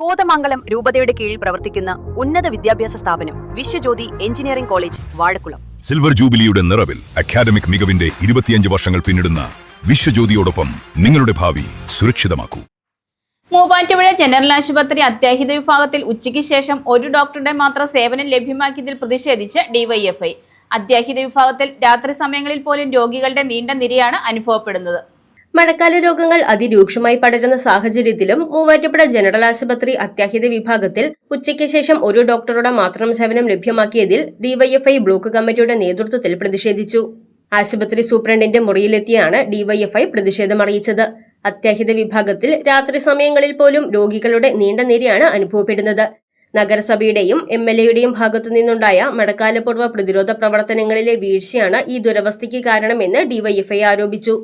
കോതമംഗലം രൂപതയുടെ കീഴിൽ പ്രവർത്തിക്കുന്ന ഉന്നത വിദ്യാഭ്യാസ സ്ഥാപനം Viswajyothi engineering college Vazhakulam. Silver ജൂബിലിയുടെ നിറവിൽ അക്കാദമിക് മികവിന്റെ 25 വർഷങ്ങൾ പിന്നിടുന്ന വിശ്വജ്യോതിയോടൊപ്പം നിങ്ങളുടെ ഭാവി സുരക്ഷിതമാക്കൂ. മൂവാറ്റുപുഴ ജനറൽ ആശുപത്രി അത്യാഹിത വിഭാഗത്തിൽ ഉച്ചയ്ക്ക് ശേഷം ഒരു ഡോക്ടറുടെ മാത്രം സേവനം ലഭ്യമാക്കിയതിൽ പ്രതിഷേധിച്ച് ഡിവൈഎഫ്ഐ. അത്യാഹിത വിഭാഗത്തിൽ രാത്രി സമയങ്ങളിൽ പോലും രോഗികളുടെ നീണ്ട നിരയാണ് അനുഭവപ്പെടുന്നത്. മഴക്കാല രോഗങ്ങൾ അതിരൂക്ഷമായി പടരുന്ന സാഹചര്യത്തിലും മൂവാറ്റുപുഴ ജനറൽ ആശുപത്രി അത്യാഹിത വിഭാഗത്തിൽ ഉച്ചയ്ക്ക് ശേഷം ഒരു ഡോക്ടറുടെ മാത്രം സേവനം ലഭ്യമാക്കിയതിൽ ഡിവൈഎഫ്ഐ ബ്ലോക്ക് കമ്മിറ്റിയുടെ നേതൃത്വത്തിൽ പ്രതിഷേധിച്ചു. ആശുപത്രി സൂപ്രണ്ടിന്റെ മുറിയിലെത്തിയാണ് ഡിവൈഎഫ്ഐ പ്രതിഷേധമറിയിച്ചത്. അത്യാഹിത വിഭാഗത്തിൽ രാത്രി സമയങ്ങളിൽ പോലും രോഗികളുടെ നീണ്ട നിരയാണ് അനുഭവപ്പെടുന്നത്. നഗരസഭയുടെയും MLAയുടെയും ഭാഗത്തു നിന്നുണ്ടായ മഴക്കാലപൂർവ്വ പ്രതിരോധ പ്രവർത്തനങ്ങളിലെ വീഴ്ചയാണ് ഈ ദുരവസ്ഥയ്ക്ക് കാരണമെന്ന് ഡിവൈഎഫ്ഐ ആരോപിച്ചു.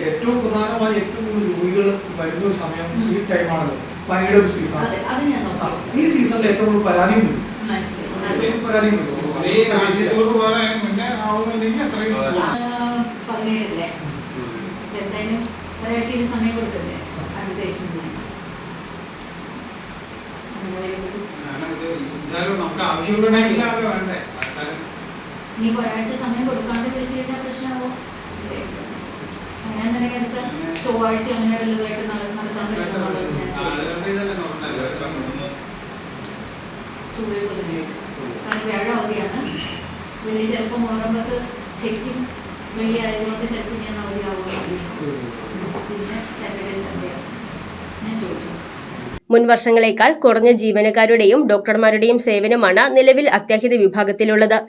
ഏറ്റവും പ്രധാനമായി ഏറ്റവും കൂടുതൽ രോഗികൾ വരുന്ന ഒരു സമയം ഈ ടൈമാണല്ലോ, പനിയുടെ ഒരു സീസൺ. ഈ സീസണിൽ ഏറ്റവും കൂടുതൽ പരാതിയും നമുക്ക് ആവശ്യമുണ്ടെങ്കിൽ വേണ്ടേ, ഇനി ഒരാഴ്ച സമയം കൊടുക്കാണ്ട് വിളിച്ചു കഴിഞ്ഞാൽ പ്രശ്നമാവും. ചൊവ്വാഴ്ച അങ്ങനെ വലുതായിട്ട് നടത്താൻ പറ്റും. വ്യാഴം അവധിയാണ്. വെള്ളി ചിലപ്പോൾ മുഹറമ്പത്ത് ശരിക്കും വെള്ളി ആയതുകൊണ്ട് ചിലപ്പോൾ ഞാൻ അവധിയാവുകയാണ്. പിന്നെ സാറ്റർഡേ സൺഡേ ഞാൻ ചോദിച്ചു. മുൻ വർഷങ്ങളേക്കാൾ കുറഞ്ഞ ജീവനക്കാരുടെയും ഡോക്ടർമാരുടെയും സേവനമാണ് നിലവിൽ അത്യാഹിത വിഭാഗത്തിലുള്ളത്.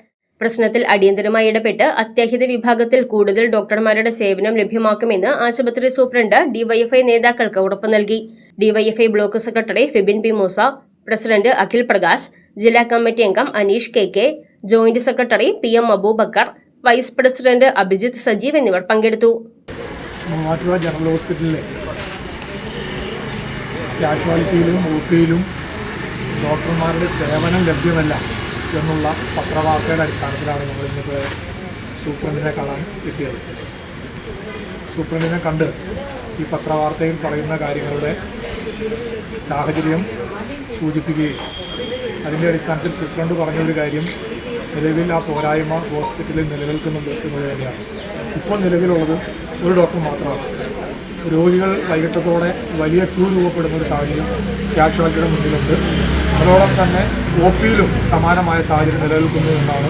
പ്രശ്നത്തിൽ അടിയന്തരമായി ഇടപെട്ട് അത്യാഹിത വിഭാഗത്തിൽ കൂടുതൽ ഡോക്ടർമാരുടെ സേവനം ലഭ്യമാക്കുമെന്ന് ആശുപത്രി സൂപ്രണ്ട് ഡിവൈഎഫ്ഐ നേതാക്കൾക്ക് ഉറപ്പു നൽകി. DYFI block secretary Fibin P Moosa, president Akhil Prakash, ജില്ലാ കമ്മിറ്റി അംഗം Aneesh K, joint secretary PM Aboobacker, vice president Abhijith Sajeev എന്നിവർ പങ്കെടുത്തു. മൂവാറ്റുപുഴ ജനറൽ ഹോസ്പിറ്റലിലെ കാഷ്വാലിറ്റിയിലും OPയിലും ഡോക്ടർമാരുടെ സേവനം ലഭ്യമല്ല എന്നുള്ള പത്രവാർത്തയുടെ അടിസ്ഥാനത്തിലാണ് നമ്മൾ ഇന്നിപ്പോൾ സൂപ്രണ്ടിനെ കാണാൻ എത്തിയത്. സൂപ്രണ്ടിനെ കണ്ട് ഈ പത്രവാർത്തയിൽ പറയുന്ന കാര്യങ്ങളുടെ സാഹചര്യം സൂചിപ്പിക്കുകയും അതിൻ്റെ അടിസ്ഥാനത്തിൽ സൂപ്രണ്ട് പറഞ്ഞൊരു കാര്യം, നിലവിൽ ആ പോരായ്മ ഹോസ്പിറ്റലിൽ നിലനിൽക്കുന്നുണ്ട് എന്നത് തന്നെയാണ്. ഇപ്പോൾ നിലവിലുള്ളത് ഒരു ഡോക്ടർ മാത്രമാണ്. രോഗികൾ വൈകിട്ടത്തോടെ വലിയ ക്യൂ രൂപപ്പെടുന്ന ഒരു സാഹചര്യം കാഷ്വാലിറ്റിയുടെ മുന്നിലുണ്ട്. അതോടൊപ്പം തന്നെ OPയിലും സമാനമായ സാഹചര്യം നിലനിൽക്കുന്നു എന്നാണ്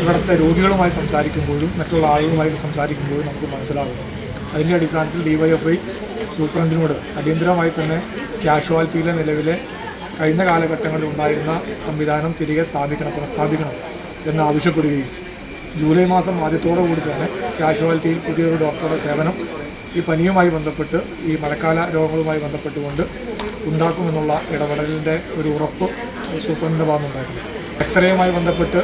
ഇവിടുത്തെ രോഗികളുമായി സംസാരിക്കുമ്പോഴും മറ്റുള്ള ആളുകളുമായി സംസാരിക്കുമ്പോഴും നമുക്ക് മനസ്സിലാകുന്നത്. അതിൻ്റെ അടിസ്ഥാനത്തിൽ ഡിവൈഎഫ്ഐ സൂപ്രണ്ടിനോട് അടിയന്തരമായി തന്നെ കാഷ്വാലിറ്റിയിലെ നിലവിലെ കഴിഞ്ഞ കാലഘട്ടങ്ങളിൽ ഉണ്ടായിരുന്ന സംവിധാനം തിരികെ പുനഃസ്ഥാപിക്കണം എന്നാവശ്യപ്പെടുകയും ജൂലൈ മാസം ആദ്യത്തോടു കൂടി തന്നെ കാഷ്വാലിറ്റിയിൽ പുതിയൊരു ഡോക്ടറുടെ സേവനം ഈ പനിയുമായി ബന്ധപ്പെട്ട് ഈ മഴക്കാല രോഗങ്ങളുമായി ബന്ധപ്പെട്ടുകൊണ്ട് ഉണ്ടാക്കുമെന്നുള്ള ഇടപെടലിൻ്റെ ഒരു ഉറപ്പ് സൂപ്രണ്ടിൻ്റെ ഭാഗത്തുണ്ടായിരുന്നു. എക്സ്റേയുമായി ബന്ധപ്പെട്ട്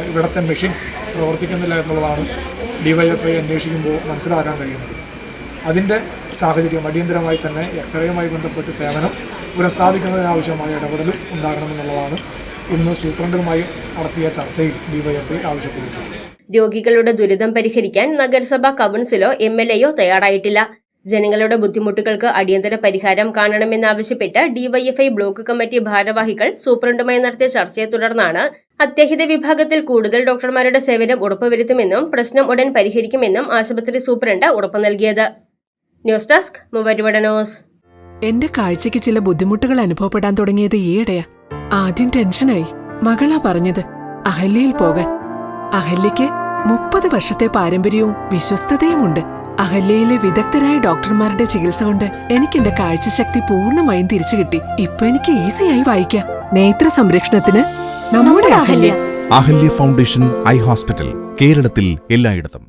ഇവിടുത്തെ മെഷീൻ പ്രവർത്തിക്കുന്നില്ല എന്നുള്ളതാണ് ഡിവൈഎഫ്ഐ അന്വേഷിക്കുമ്പോൾ മനസ്സിലാക്കാൻ കഴിയുന്നത്. അതിൻ്റെ സാഹചര്യം അടിയന്തരമായി തന്നെ എക്സ്റേയുമായി ബന്ധപ്പെട്ട് സേവനം പുനഃസ്ഥാപിക്കുന്നതിനാവശ്യമായ ഇടപെടലും ഉണ്ടാകണമെന്നുള്ളതാണ് ഇന്ന് സൂപ്രണ്ടുമായി നടത്തിയ ചർച്ചയിൽ ഡിവൈഎഫ്ഐ ആവശ്യപ്പെടുന്നു. രോഗികളുടെ ദുരിതം പരിഹരിക്കാൻ നഗരസഭാ കൗൺസിലോ MLAയോ തയ്യാറായിട്ടില്ല. ജനങ്ങളുടെ ബുദ്ധിമുട്ടുകൾക്ക് അടിയന്തര പരിഹാരം കാണണമെന്നാവശ്യപ്പെട്ട് ഡിവൈഎഫ്ഐ ബ്ലോക്ക് കമ്മിറ്റി ഭാരവാഹികൾ സൂപ്രണ്ടുമായി നടത്തിയ ചർച്ചയെ തുടർന്നാണ് അത്യാഹിത വിഭാഗത്തിൽ കൂടുതൽ ഡോക്ടർമാരുടെ സേവനം ഉറപ്പുവരുത്തുമെന്നും പ്രശ്നം ഉടൻ പരിഹരിക്കുമെന്നും ആശുപത്രി സൂപ്രണ്ട് ഉറപ്പു നൽകിയത്. News desk Muvattupuzha news. എന്റെ കാഴ്ചയ്ക്ക് ചില ബുദ്ധിമുട്ടുകൾ അനുഭവപ്പെടാൻ തുടങ്ങിയത് ഈയിടെയാ. ആദ്യം ടെൻഷനായി. മകളാ പറഞ്ഞത് അഹല്യയിൽ പോകാൻ. അഹല്യയ്ക്ക് 30 വർഷത്തെ പാരമ്പര്യവും വിശ്വസ്തതയുമുണ്ട്. അഹല്യയിലെ വിദഗ്ധരായ ഡോക്ടർമാരുടെ ചികിത്സ കൊണ്ട് എനിക്ക് എന്റെ കാഴ്ചശക്തി പൂർണ്ണമായും തിരിച്ചു കിട്ടി. ഇപ്പൊ എനിക്ക് ഈസിയായി വായിക്കാം. നേത്ര സംരക്ഷണത്തിന് നമ്മുടെ Ahalya. Ahalya foundation eye hospital, കേരളത്തിൽ എല്ലായിടത്തും.